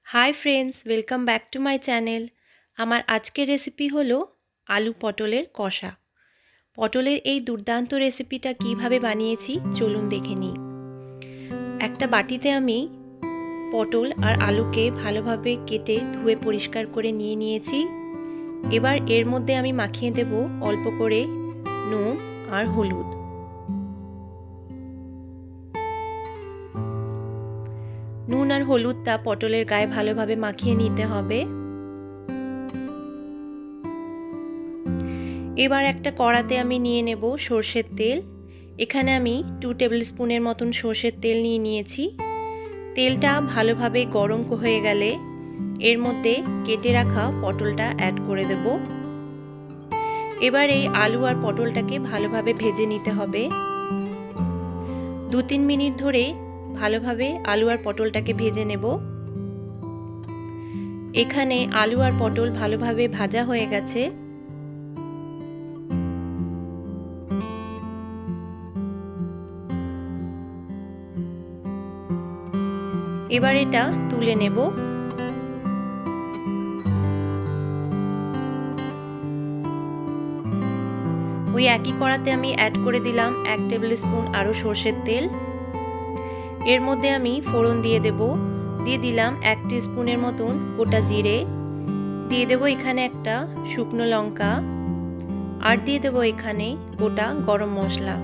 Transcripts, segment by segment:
Hi friends, welcome back to my channel. আমার আজকের recipe হলো আলু পটলের কষা। পটলের এই দুর্দান্ত রেসিপিটা কিভাবে বানিয়েছি চলুন দেখে নিই। একটা বাটিতে আমি পটল আর আলুকে ভালোভাবে কেটে ধুয়ে পরিষ্কার করে নিয়ে নিয়েছি। এবার এর মধ্যে আমি মাখিয়ে দেব অল্প করে নুন আর হলুদ। নুন আর হলুদটা পটলের গায়ে ভালোভাবে মাখিয়ে নিতে হবে। এবার একটা কড়াতে আমি নিয়ে নেব সর্ষের তেল। এখানে আমি 2 টেবিল স্পুনের মতন সর্ষের তেল নিয়ে নিয়েছি। তেলটা ভালোভাবে গরম হয়ে গেলে এর মধ্যে কেটে রাখা পটলটা অ্যাড করে দেব। এবার এই আলু আর পটলটাকে ভালোভাবে ভেজে নিতে হবে। 2-3 মিনিট ধরে ভালোভাবে আলু আর পটলটাকে ভেজে নেব। এখানে আলু আর পটল ভালোভাবে ভাজা হয়ে গেছে। এবার এটা তুলে নেব। ওই একই কড়াতে আমি অ্যাড করে দিলাম 1 টেবিল স্পুন আরও সর্ষের তেল। এর মধ্যে আমি ফোড়ন দিয়ে দেব। দিয়ে দিলাম 1 টিস্পুনের মতন গোটা জিরে, দিয়ে দেব এখানে একটা শুকনো লঙ্কা, আর দিয়ে দেব এখানে গোটা গরম মশলা।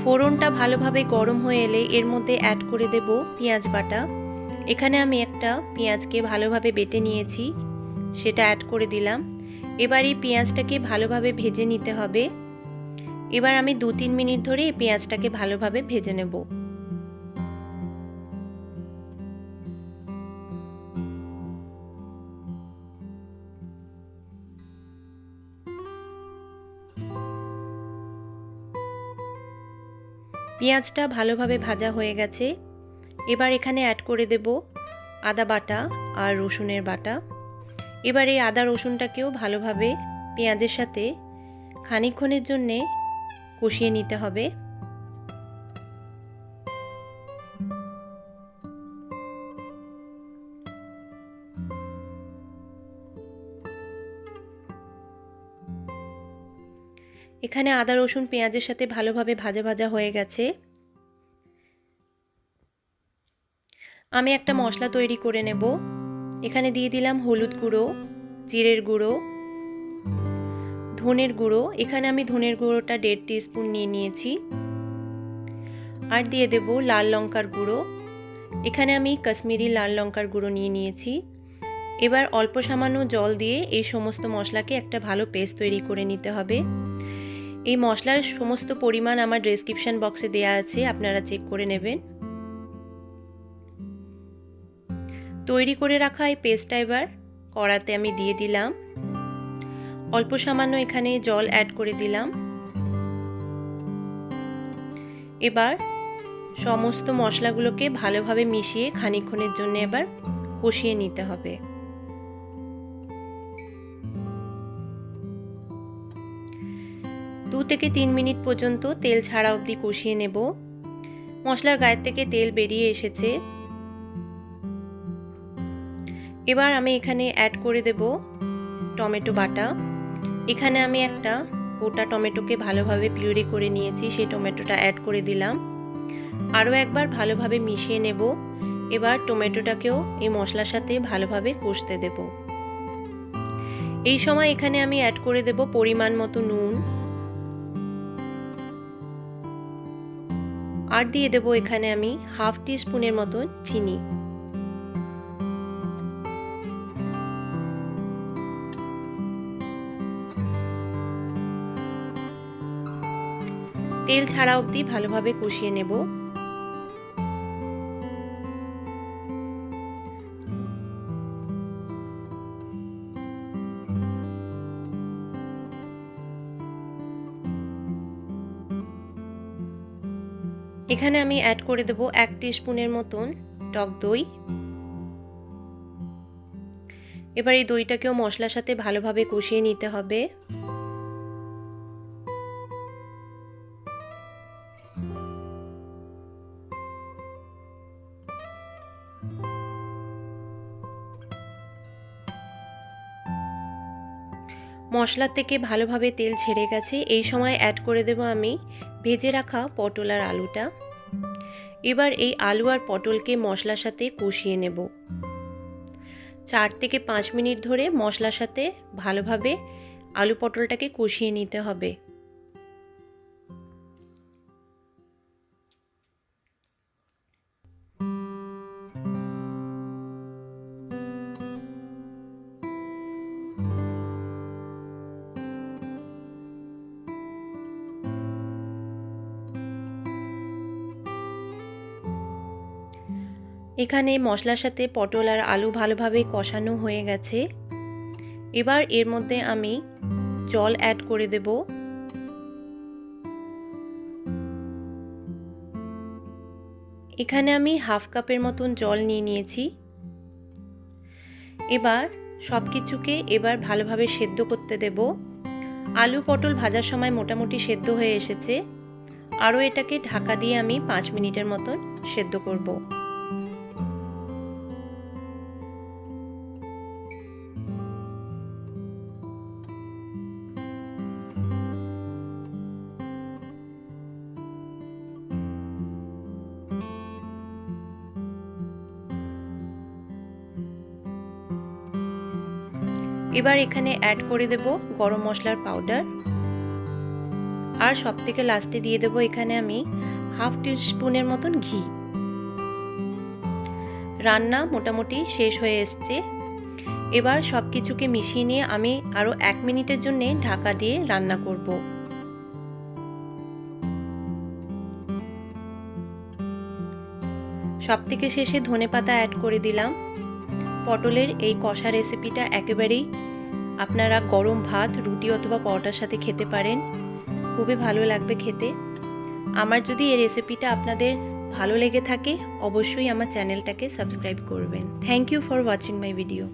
ফোড়নটা ভালোভাবে গরম হয়ে এলে এর মধ্যে অ্যাড করে দেব পেঁয়াজ বাটা। এখানে আমি একটা পেঁয়াজকে ভালোভাবে বেটে নিয়েছি, সেটা অ্যাড করে দিলাম। এবার এই পেঁয়াজটাকে ভালোভাবে ভেজে নিতে হবে। এবার আমি 2-3 মিনিট ধরে এই পেঁয়াজটাকে ভালোভাবে ভেজে নেব। পেঁয়াজটা ভালোভাবে ভাজা হয়ে গেছে। এবার এখানে অ্যাড করে দেব আদা বাটা আর রসুনের বাটা। এবার এই আদা রসুনটাকেও ভালোভাবে পেঁয়াজের সাথে খানিকক্ষণের জন্যে কষিয়ে নিতে হবে। এখানে আদা রসুন পেঁয়াজের সাথে ভালোভাবে ভাজা ভাজা হয়ে গেছে। আমি একটা মশলা তৈরি করে নেব। এখানে দিয়ে দিলাম হলুদ গুঁড়ো, জিরের গুঁড়ো, ধনের গুঁড়ো। এখানে আমি ধনের গুঁড়োটা 1.5 টিস্পুন নিয়ে নিয়েছি। আর দিয়ে দেব লাল লঙ্কার গুঁড়ো। এখানে আমি কাশ্মীরি লাল লঙ্কার গুঁড়ো নিয়ে নিয়েছি। এবার অল্প সামান্য জল দিয়ে এই সমস্ত মশলাকে একটা ভালো পেস্ট তৈরি করে নিতে হবে। এই মশলার সমস্ত পরিমাণ আমার ডেসক্রিপশন বক্সে দেওয়া আছে, আপনারা চেক করে নেবেন। তৈরি করে রাখা এই পেস্টটা এবার কড়াতে আমি দিয়ে দিলাম। অল্প সামান্য এখানে জল অ্যাড করে দিলাম। এবার সমস্ত মশলাগুলোকে ভালোভাবে মিশিয়ে খানিকক্ষণের জন্য এবার কষিয়ে নিতে হবে। 2 থেকে 3 মিনিট পর্যন্ত তেল ছাড়া অবধি কষিয়ে নেব। মশলার গায়ের থেকে তেল বেরিয়ে এসেছে। এবার আমি এখানে অ্যাড করে দেব টমেটো বাটা। এখানে আমি একটা গোটা টমেটোকে ভালোভাবে পিউরি করে নিয়েছি, সেই টমেটোটা অ্যাড করে দিলাম। আরও একবার ভালোভাবে মিশিয়ে নেব। এবার টমেটোটাকেও এই মশলার সাথে ভালোভাবে কষতে দেব। এই সময় এখানে আমি অ্যাড করে দেব পরিমাণ মতো নুন, আর দিয়ে দেব এখানে আমি 1/2 টিস্পুনের মতন চিনি। তেল ছাড়া অবধি ভালোভাবে কষিয়ে নেব। এখানে আমি অ্যাড করে দেব 1 টিস্পুনের মতন টক দই। এবার এই দইটাকেও মশলার সাথে ভালোভাবে কষিয়ে নিতে হবে। মশলা থেকে ভালোভাবে তেল ছেড়ে গেছে। এই সময় অ্যাড করে দেব আমি ভেজে রাখা পটল আর আলুটা। এবার এই আলু আর পটলকে মশলার সাথে কষিয়ে নেব। 4 থেকে 5 মিনিট ধরে মশলার সাথে ভালোভাবে আলু পটলটাকে কষিয়ে নিতে হবে। এখানে মশলার সাথে পটল আর আলু ভালোভাবে কষানো হয়ে গেছে। এবার এর মধ্যে আমি জল অ্যাড করে দেব। এখানে আমি হাফ কাপের মতন জল নিয়ে নিয়েছি। এবার সব কিছুকে ভালোভাবে সেদ্ধ করতে দেব। আলু পটল ভাজার সময় মোটামুটি সেদ্ধ হয়ে এসেছে। আরও এটাকে ঢাকা দিয়ে আমি 5 মিনিটের মতন সেদ্ধ করব। এবার এখানে অ্যাড করে দেব গরম মশলার পাউডার, আর সবথেকে লাস্টে দিয়ে দেব এখানে আমি হাফ টিস্পুনের মতন ঘি। রান্না মোটামুটি শেষ হয়ে এসছে। এবার সব কিছুকে মিশিয়ে নিয়ে আমি আরও 1 মিনিটের জন্য ঢাকা দিয়ে রান্না করব। সবথেকে শেষে ধনেপাতা অ্যাড করে দিলাম। পটলের এই কষা রেসিপিটা একেবারেই আপনারা গরম ভাত, রুটি অথবা পরোটার সাথে খেতে পারেন। খুবই ভালো লাগবে খেতে। আমার যদি এই রেসিপিটা আপনাদের ভালো লেগে থাকে অবশ্যই আমার চ্যানেলটাকে সাবস্ক্রাইব করবেন। Thank you for watching my video.